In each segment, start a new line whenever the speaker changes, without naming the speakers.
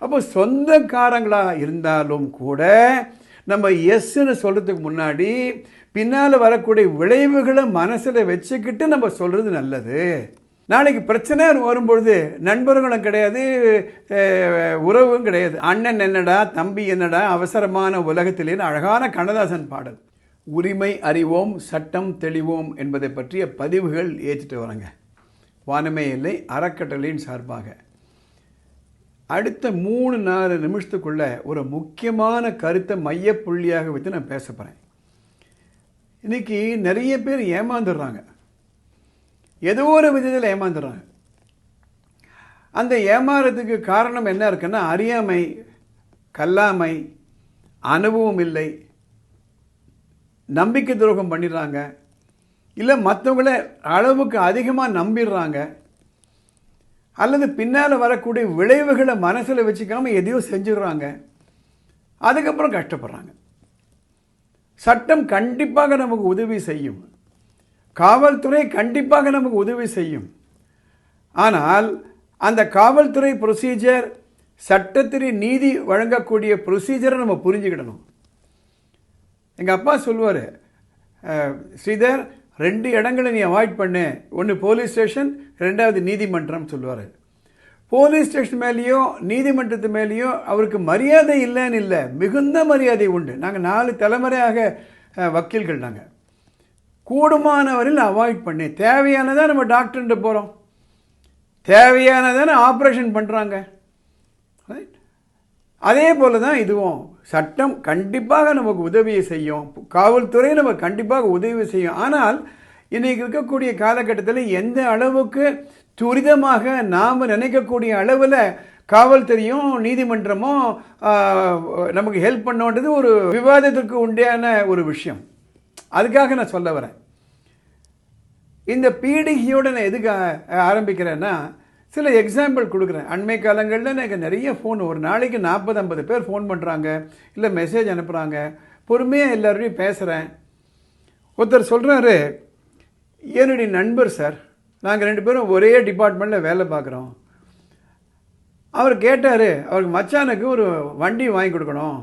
அப்போ சொந்தக்காரங்களாக இருந்தாலும் கூட நம்ம எஸ்ன்னு சொல்கிறதுக்கு முன்னாடி பின்னால் வரக்கூடிய விளைவுகளை மனசில் வச்சுக்கிட்டு நம்ம சொல்கிறது நல்லது. நாளைக்கு பிரச்சனை வரும்பொழுது நண்பர்களும் கிடையாது, உறவும் கிடையாது. அண்ணன் என்னடா தம்பி என்னடா அவசரமான உலகத்திலேன்னு அழகான கண்ணதாசன் பாடல். உரிமை அறிவோம் சட்டம் தெளிவோம் என்பதை பற்றிய பதிவுகள் ஏற்றிட்டு வராங்க வானமே இல்லை அறக்கட்டளையின் சார்பாக. அடுத்த 3-4 நிமிஷத்துக்குள்ள ஒரு முக்கியமான கருத்தை மையப்புள்ளியாக வச்சு நான் பேச போகிறேன். இன்றைக்கி நிறைய பேர் ஏமாந்துடுறாங்க, ஏதோ ஒரு விதத்தில் ஏமாந்துடுறாங்க. அந்த ஏமாறதுக்கு காரணம் என்ன இருக்குன்னா அறியாமை, கல்லாமை, அனுபவம் இல்லை, நம்பிக்கை துரோகம் பண்ணிடுறாங்க, இல்லை மற்றவங்கள அளவுக்கு அதிகமாக நம்பிடுறாங்க, அல்லது பின்னால் வரக்கூடிய விளைவுகளை மனசில் வச்சுக்காமல் எதையோ செஞ்சிடுறாங்க, அதுக்கப்புறம் கஷ்டப்படுறாங்க. சட்டம் கண்டிப்பாக நமக்கு உதவி செய்யும், காவல்துறை கண்டிப்பாக நமக்கு உதவி செய்யும். ஆனால் அந்த காவல்துறை ப்ரொசீஜர், சட்டத்திற்கு நீதி வழங்கக்கூடிய ப்ரொசீஜரை நம்ம புரிஞ்சுக்கிடணும். எங்கள் அப்பா சொல்லுவார், ஸ்ரீதர் 2 இடங்களை நீ அவாய்ட் பண்ணு, ஒன்று போலீஸ் ஸ்டேஷன், 2வது நீதிமன்றம் சொல்லுவார். போலீஸ் ஸ்டேஷன் மேலேயோ நீதிமன்றத்து மேலேயோ அவருக்கு மரியாதை இல்லைன்னு இல்லை, மிகுந்த மரியாதை உண்டு. நாங்கள் 4 தலைமுறையாக வக்கீல்கள். நாங்கள் கூடுமானவரில் அவாய்ட் பண்ணி, தேவையானதான் நம்ம டாக்டர்கிட்ட போகிறோம், தேவையானதானே ஆப்ரேஷன் பண்ணுறாங்க. ரைட், அதே போல் தான் இதுவும். சட்டம் கண்டிப்பாக நமக்கு உதவியை செய்யும், காவல்துறை நமக்கு கண்டிப்பாக உதவி செய்யும். ஆனால் இன்றைக்கி இருக்கக்கூடிய காலகட்டத்தில் எந்த அளவுக்கு துரிதமாக நாம் நினைக்கக்கூடிய அளவில் காவல்துறையும் நீதிமன்றமும் நமக்கு ஹெல்ப் பண்ணோன்றது ஒரு விவாதத்திற்கு உண்டான ஒரு விஷயம். அதுக்காக நான் சொல்ல வரேன். இந்த பீடிகையோடு நான் எதுக்கு ஆரம்பிக்கிறேன்னா, சில எக்ஸாம்பிள் கொடுக்குறேன். அண்மை காலங்களில் எனக்கு நிறைய ஃபோன், ஒரு நாளைக்கு 40-50 பேர் ஃபோன் பண்ணுறாங்க, இல்லை மெசேஜ் அனுப்புகிறாங்க. பொறுமையாக எல்லோரையும் பேசுகிறேன். ஒருத்தர் சொல்கிறாரு, என்னுடைய நண்பர் சார், நாங்கள் 2 பேரும் ஒரே டிபார்ட்மெண்ட்டில் வேலை பார்க்குறோம். அவர் கேட்டார், அவருக்கு மச்சானுக்கு ஒரு வண்டி வாங்கி கொடுக்கணும்,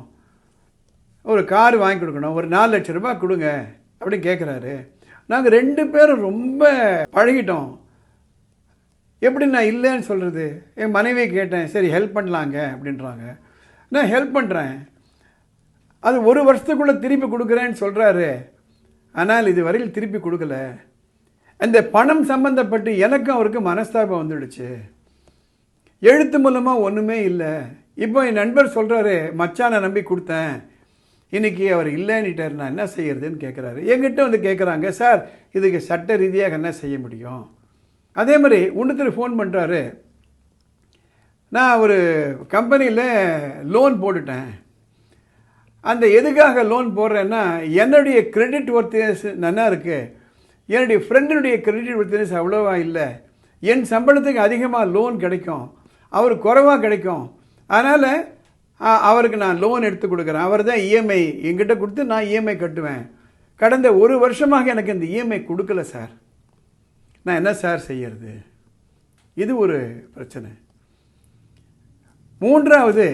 ஒரு கார் வாங்கி கொடுக்கணும், ஒரு 4 லட்சம் ரூபாய் கொடுங்க அப்படின்னு கேட்குறாரு. நாங்கள் 2 பேரும் ரொம்ப பழகிட்டோம், எப்படி நான் இல்லைன்னு சொல்கிறது? என் மனைவியை கேட்டேன், சரி ஹெல்ப் பண்ணலாங்க அப்படின்றாங்க. நான் ஹெல்ப் பண்ணுறேன், அது 1 வருஷத்துக்குள்ளே திருப்பி கொடுக்குறேன்னு சொல்கிறாரு. ஆனால் இது வரையில் திருப்பி கொடுக்கல. அந்த பணம் சம்பந்தப்பட்டு எனக்கும் அவருக்கு மனஸ்தாபம் வந்துடுச்சு. எழுத்து மூலமாக ஒன்றுமே இல்லை. இப்போ என் நண்பர் சொல்கிறாரு, மச்சானை நம்பி கொடுத்தேன், இன்றைக்கி அவர் இல்லைன்னுட்டார், நான் என்ன செய்யறதுன்னு கேட்குறாரு. என்கிட்ட வந்து கேட்குறாங்க, சார் இதுக்கு சட்ட ரீதியாக என்ன செய்ய முடியும்? அதே மாதிரி இன்னொருத்தர் ஃபோன் பண்ணுறாரு, நான் ஒரு கம்பெனியில் லோன் போட்டுட்டேன். அந்த எதுக்காக லோன் போடுறேன்னா, என்னுடைய கிரெடிட் ஒர்த்தினஸ் நல்லா இருக்குது, என்னுடைய ஃப்ரெண்டினுடைய கிரெடிட் ஒர்த்தினஸ் அவ்வளோவா இல்லை, என் சம்பளத்துக்கு அதிகமாக லோன் கிடைக்கும், அவர் குறைவாக கிடைக்கும், அதனால் அவருக்கு நான் லோன் எடுத்து கொடுக்குறேன். அவர் தான் இஎம்ஐ என்கிட்ட கொடுத்து நான் இஎம்ஐ கட்டுவேன். கடந்த 1 வருஷமாக எனக்கு இந்த இஎம்ஐ கொடுக்கல சார், நான் என்ன சார் செய்யறது? இது ஒரு பிரச்சனை. 3வது,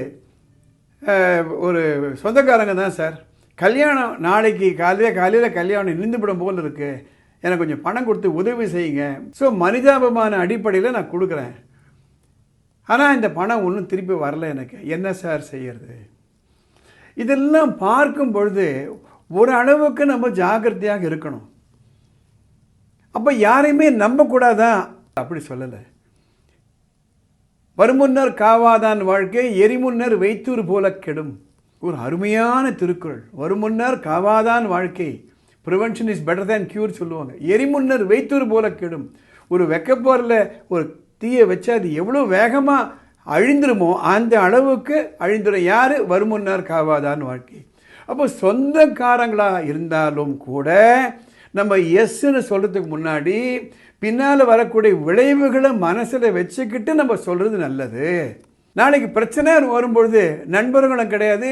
ஒரு சொந்தக்காரங்க தான் சார், கல்யாணம் நாளைக்கு காலையில் கல்யாணம் நின்றுவிடும் போல் இருக்குது, எனக்கு கொஞ்சம் பணம் கொடுத்து உதவி செய்யுங்க. ஸோ மனிதாபமான அடிப்படையில் நான் கொடுக்குறேன், ஆனால் இந்த பணம் ஒன்றும் திருப்பி வரல, எனக்கு என்ன சார் செய்யறது? இதெல்லாம் பார்க்கும் பொழுது ஒரு அளவுக்கு நம்ம ஜாக்கிரதையாக இருக்கணும். அப்போ யாரையுமே நம்பக்கூடாதா? அப்படி சொல்லலை. வருமுன்னர் காவாதான் வாழ்க்கை, எரிமுன்னர் வைத்தூர் போல கெடும். ஒரு அருமையான திருக்குறள். வருமுன்னர் காவாதான் வாழ்க்கை, prevention is better than cure சொல்லுவாங்க. எரிமுன்னர் வைத்தூர் போல கெடும். ஒரு வெக்கப்போரில் ஒரு தீயை வச்சு அது எவ்வளோ வேகமாக அழிந்துருமோ அந்த அளவுக்கு அழிந்துடும். யார்? வருமுன்னர் காவாதான் வாழ்க்கை. அப்போ சொந்தக்காரங்களாக இருந்தாலும் கூட நம்ம எஸ்ன்னு சொல்கிறதுக்கு முன்னாடி பின்னால் வரக்கூடிய விளைவுகளை மனசில் வச்சுக்கிட்டு நம்ம சொல்கிறது நல்லது. நாளைக்கு பிரச்சனை வரும்பொழுது நண்பர்களும் கிடையாது,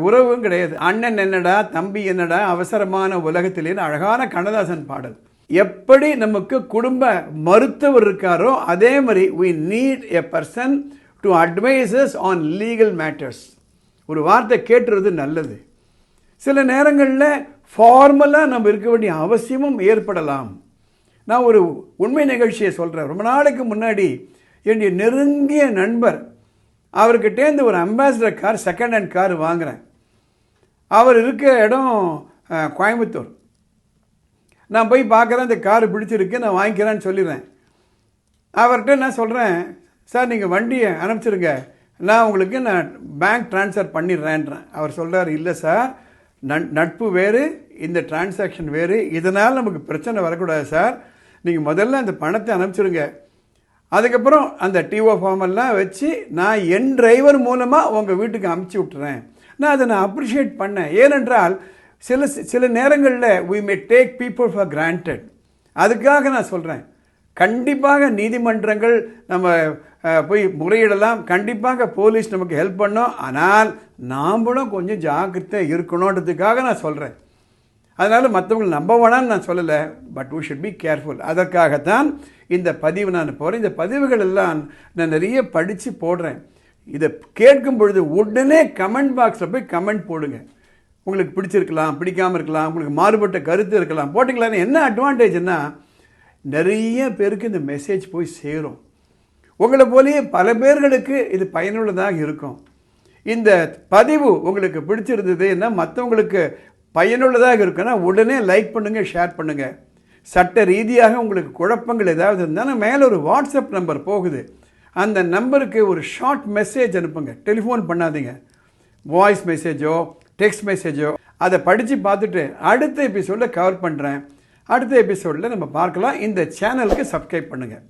உறவும் கிடையாது. அண்ணன் என்னடா தம்பி என்னடா அவசரமான உலகத்திலேன்னு அழகான கண்ணதாசன் பாடல். எப்படி நமக்கு குடும்ப மருத்துவர் இருக்காரோ அதே மாதிரி we need a person to advices on legal matters. ஒரு வார்த்தை கேட்டுறது நல்லது. சில நேரங்களில் ஃபார்மலாக நம்ம இருக்க வேண்டிய அவசியமும் ஏற்படலாம். நான் ஒரு உண்மை நிகழ்ச்சியை சொல்கிறேன். ரொம்ப நாளைக்கு முன்னாடி என்னுடைய நெருங்கிய நண்பர், அவர்கிட்டேருந்து ஒரு ambassador car, second hand car வாங்குகிறேன். அவர் இருக்க இடம் கோயம்புத்தூர். நான் போய் பார்க்குறேன், இந்த கார் பிடிச்சிருக்கு, நான் வாங்கிக்கிறேன்னு சொல்லிடுறேன். அவர்கிட்ட நான் சொல்கிறேன், சார் நீங்கள் வண்டியை அனுப்பிச்சிருங்க, நான் உங்களுக்கு பேங்க் ட்ரான்ஸ்ஃபர் பண்ணிடுறேன்றேன். அவர் சொல்கிறார், இல்லை சார், நட்பு வேறு, இந்த டிரான்சாக்ஷன் வேறு, இதனால் நமக்கு பிரச்சனை வரக்கூடாது சார், நீங்கள் முதல்ல அந்த பணத்தை அனுப்பிச்சிருங்க, அதுக்கப்புறம் அந்த டிஓ ஃபார்ம் எல்லாம் வச்சு நான் என் டிரைவர் மூலமாக உங்கள் வீட்டுக்கு அனுப்பிச்சி விட்டுறேன். நான் அப்ரிஷியேட் பண்ணேன். ஏனென்றால் சில நேரங்களில் we may take people for granted. அதுக்காக நான் சொல்கிறேன், கண்டிப்பாக நீதிமன்றங்கள் நம்ம போய் முறையிடலாம், கண்டிப்பாக போலீஸ் நமக்கு ஹெல்ப் பண்ணோம், ஆனால் நாம்ளும் கொஞ்சம் ஜாக்கிரதை இருக்கணுன்றதுக்காக நான் சொல்கிறேன். அதனால் மற்றவங்களை நம்ப வேணான்னு நான் சொல்லலை, but we should be careful. அதற்காகத்தான் இந்த பதிவு நான் போகிறேன். இந்த பதிவுகள் எல்லாம் நான் நிறைய படித்து போடுறேன். இதை கேட்கும் பொழுது உடனே கமெண்ட் பாக்ஸில் போய் கமெண்ட் போடுங்க. உங்களுக்கு பிடிச்சிருக்கலாம், பிடிக்காமல் இருக்கலாம், உங்களுக்கு மாறுபட்ட கருத்து இருக்கலாம், போட்டிங்களான்னு. என்ன அட்வான்டேஜ்னா, நிறைய பேருக்கு இந்த மெசேஜ் போய் சேரும். உங்களை போலேயே பல பேர்களுக்கு இது பயனுள்ளதாக இருக்கும். இந்த பதிவு உங்களுக்கு பிடிச்சிருந்ததுன்னா, மற்றவங்களுக்கு பயனுள்ளதாக இருக்குன்னா உடனே லைக் பண்ணுங்கள், ஷேர் பண்ணுங்கள். சட்ட ரீதியாக உங்களுக்கு குழப்பங்கள் ஏதாவது இருந்தால் மேலே ஒரு வாட்ஸ்அப் நம்பர் போகுது, அந்த நம்பருக்கு ஒரு ஷார்ட் மெசேஜ் அனுப்புங்க. டெலிஃபோன் பண்ணாதீங்க. வாய்ஸ் மெசேஜோ டெக்ஸ்ட் மெசேஜோ அதை படித்து பார்த்துட்டு அடுத்த எபிசோடில் கவர் பண்ணுறேன். அடுத்த எபிசோடில் நம்ம பார்க்கலாம். இந்த சேனலுக்கு சப்ஸ்கிரைப் பண்ணுங்கள்.